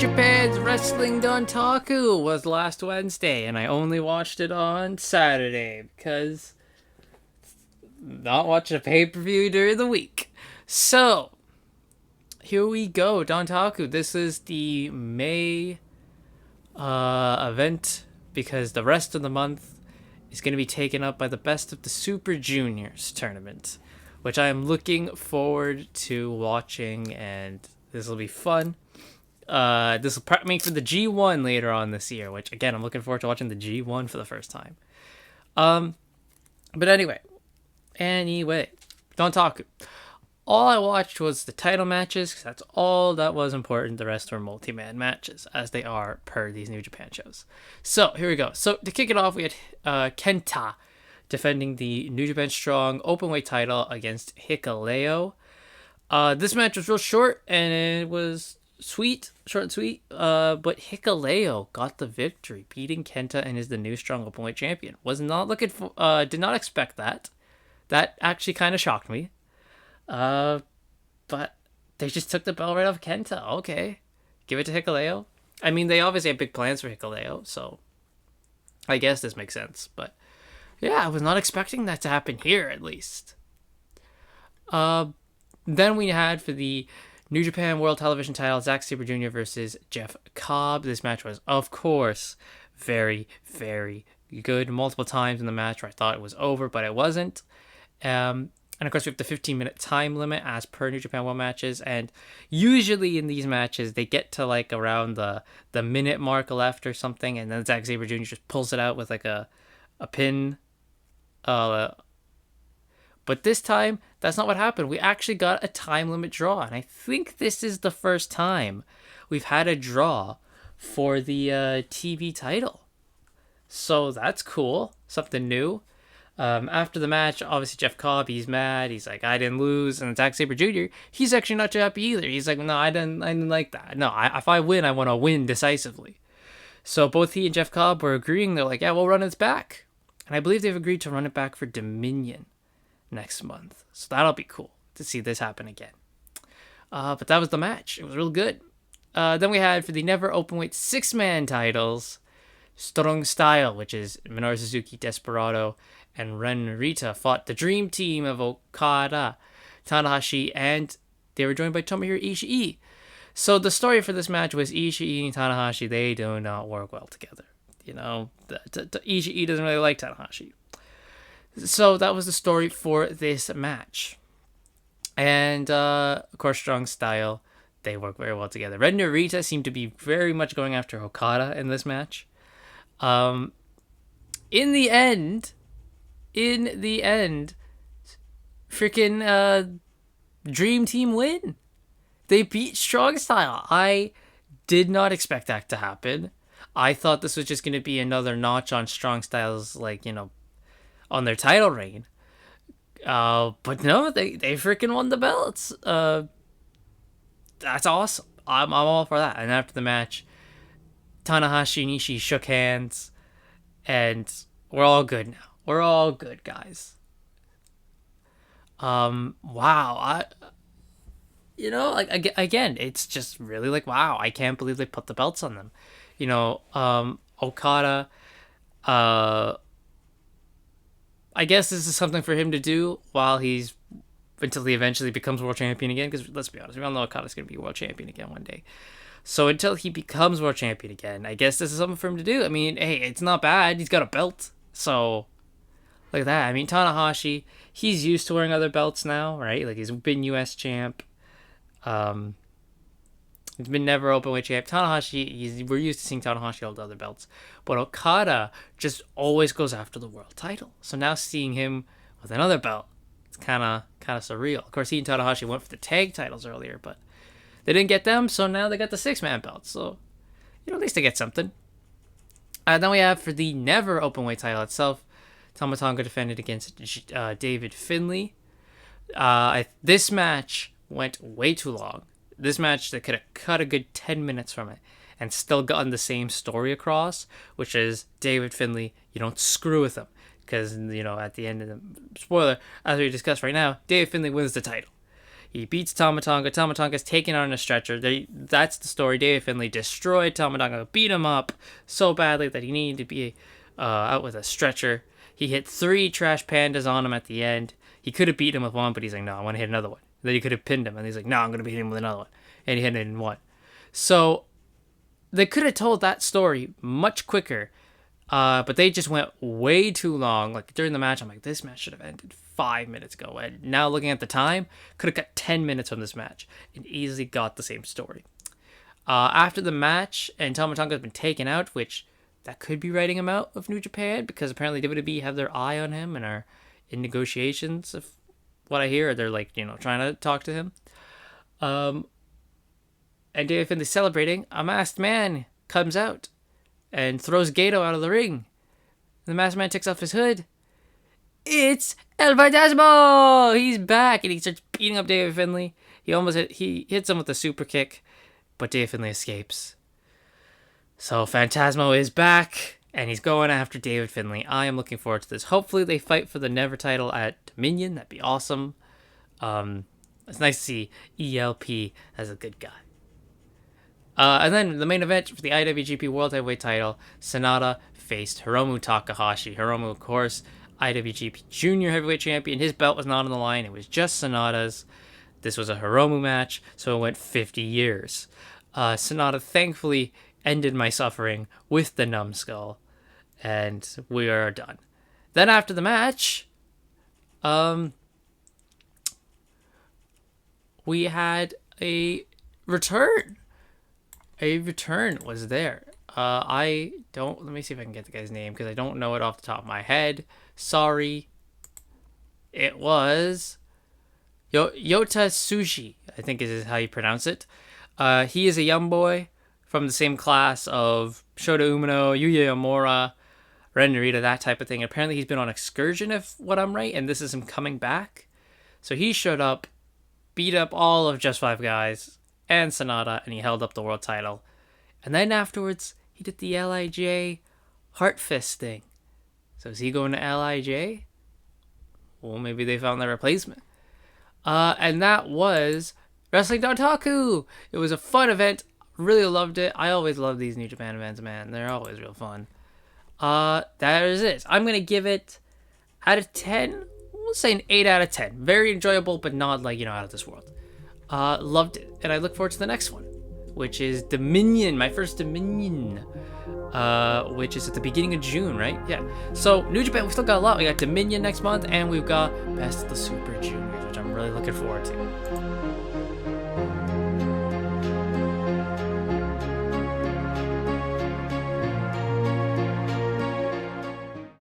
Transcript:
Japan's Wrestling Dontaku was last Wednesday, and I only watched it on Saturday because not watching a pay-per-view during the week. So, here we go, Dontaku. This is the May event because the rest of the month is going to be taken up by the Best of the Super Juniors tournament, which I am looking forward to watching, and this will be fun. This will prep me for the G1 later on this year, which again I'm looking forward to watching the G1 for the first time. But anyway, Dontaku. All I watched was the title matches because that's all that was important. The rest were multi-man matches, as they are per these New Japan shows. So here we go. So to kick it off, we had Kenta defending the New Japan Strong Openweight title against Hikuleo. This match was real short and it was short and sweet. But Hikuleo got the victory, beating Kenta and is the new Strong Openweight champion. Was not looking for, did not expect that. That actually kind of shocked me. But they just took the belt right off Kenta. Okay, give it to Hikuleo. I mean, they obviously have big plans for Hikuleo, so I guess this makes sense. But yeah, I was not expecting that to happen here, at least. Then we had for the New Japan World Television title, Zack Sabre Jr. versus Jeff Cobb. This match was, of course, very, very good. Multiple times in the match where I thought it was over, but it wasn't. And of course, we have the 15-minute time limit as per New Japan World matches. And usually in these matches, they get to like around the minute mark left or something. And then Zack Sabre Jr. just pulls it out with like a pin. But this time, that's not what happened. We actually got a time limit draw. And I think this is the first time we've had a draw for the TV title. So that's cool. Something new. After the match, obviously Jeff Cobb, he's mad. He's like, I didn't lose. And Zack Sabre Jr., he's actually not too happy either. He's like, no, I didn't like that. No, if I win, I want to win decisively. So both he and Jeff Cobb were agreeing. They're like, yeah, we'll run it back. And I believe they've agreed to run it back for Dominion next month. So that'll be cool to see this happen again. But that was the match. It was real good. Then we had for the Never Openweight 6-man titles, Strong Style, which is Minoru Suzuki, Desperado, and Ren Narita fought the dream team of Okada, Tanahashi, and they were joined by Tomohiro Ishii. So the story for this match was Ishii and Tanahashi, they do not work well together. You know, Ishii doesn't really like Tanahashi. So that was the story for this match. And, of course, Strong Style, they work very well together. Ren Narita seemed to be very much going after Okada in this match. In the end, freaking Dream Team win. They beat Strong Style. I did not expect that to happen. I thought this was just going to be another notch on Strong Style's, on their title reign. But no, they freaking won the belts. That's awesome. I'm all for that. And after the match, Tanahashi and Ishii shook hands, and we're all good now. We're all good, guys. Wow. Again, it's just really like, wow, I can't believe they put the belts on them. Okada, I guess this is something for him to do until he eventually becomes world champion again, because let's be honest, we all know Okada's going to be world champion again one day. So until he becomes world champion again, I guess this is something for him to do. I mean, hey, it's not bad. He's got a belt. So, look at that. I mean, Tanahashi, he's used to wearing other belts now, right? Like, he's been U.S. champ. He's been never openweight champ. Tanahashi, we're used to seeing Tanahashi hold other belts. But Okada just always goes after the world title. So now seeing him with another belt, it's kind of surreal. Of course, he and Tanahashi went for the tag titles earlier, but they didn't get them, so now they got the 6-man belts. So, at least they get something. Then we have for the Never Openweight title itself, Tama Tonga defended against David Finlay. This match went way too long. This match, they could have cut a good 10 minutes from it and still gotten the same story across, which is David Finlay, you don't screw with him. Because, at the end of the spoiler, as we discussed right now, David Finlay wins the title. He beats Tama Tonga. Tama Tonga's taken on a stretcher. That's the story. David Finlay destroyed Tama Tonga, beat him up so badly that he needed to be out with a stretcher. He hit 3 trash pandas on him at the end. He could have beaten him with one, but he's like, no, I want to hit another one. Then he could have pinned him, and he's like, no, I'm going to beat him with another one. And he hit it in one. So they could have told that story much quicker, but they just went way too long. Like during the match, I'm like, this match should have ended 5 minutes ago. And now looking at the time, could have got 10 minutes from this match and easily got the same story. After the match, and Tama Tonga has been taken out, which that could be writing him out of New Japan because apparently WWE have their eye on him and are in negotiations. Of what I hear, they're like, trying to talk to him. And David Finlay celebrating. A masked man comes out and throws Gato out of the ring. The masked man takes off his hood. It's El Fantasmo! He's back, and he starts beating up David Finlay. He hits him with a super kick, but David Finlay escapes. So Fantasmo is back, and he's going after David Finlay. I am looking forward to this. Hopefully they fight for the Never title at Dominion. That'd be awesome. It's nice to see ELP as a good guy. And then the main event for the IWGP World Heavyweight title, Sanada faced Hiromu Takahashi. Hiromu, of course, IWGP Junior Heavyweight Champion. His belt was not on the line. It was just Sanada's. This was a Hiromu match, so it went 50 years. Sanada thankfully ended my suffering with the numbskull, and we are done. Then after the match, we had a return. A return was there. Let me see if I can get the guy's name because I don't know it off the top of my head. Sorry. It was Yota Tsuji, I think is how you pronounce it. He is a young boy from the same class of Shota Umino, Yuya Yamura, Ren Narita, that type of thing. Apparently he's been on excursion, if what I'm right, and this is him coming back. So he showed up, beat up all of Just 5 Guys and Sanada, and he held up the world title. And then afterwards, he did the LIJ Heart Fist thing. So is he going to LIJ? Well, maybe they found their replacement. And that was Wrestling Dontaku. It was a fun event. Really loved it. I always love these New Japan events, man. They're always real fun. That is it. I'm going to give it, out of 10, we'll say an 8 out of 10. Very enjoyable, but not like, out of this world. Loved it. And I look forward to the next one, which is Dominion, my first Dominion, which is at the beginning of June, right? Yeah. So New Japan, we still got a lot. We got Dominion next month, and we've got Best of the Super Juniors, which I'm really looking forward to.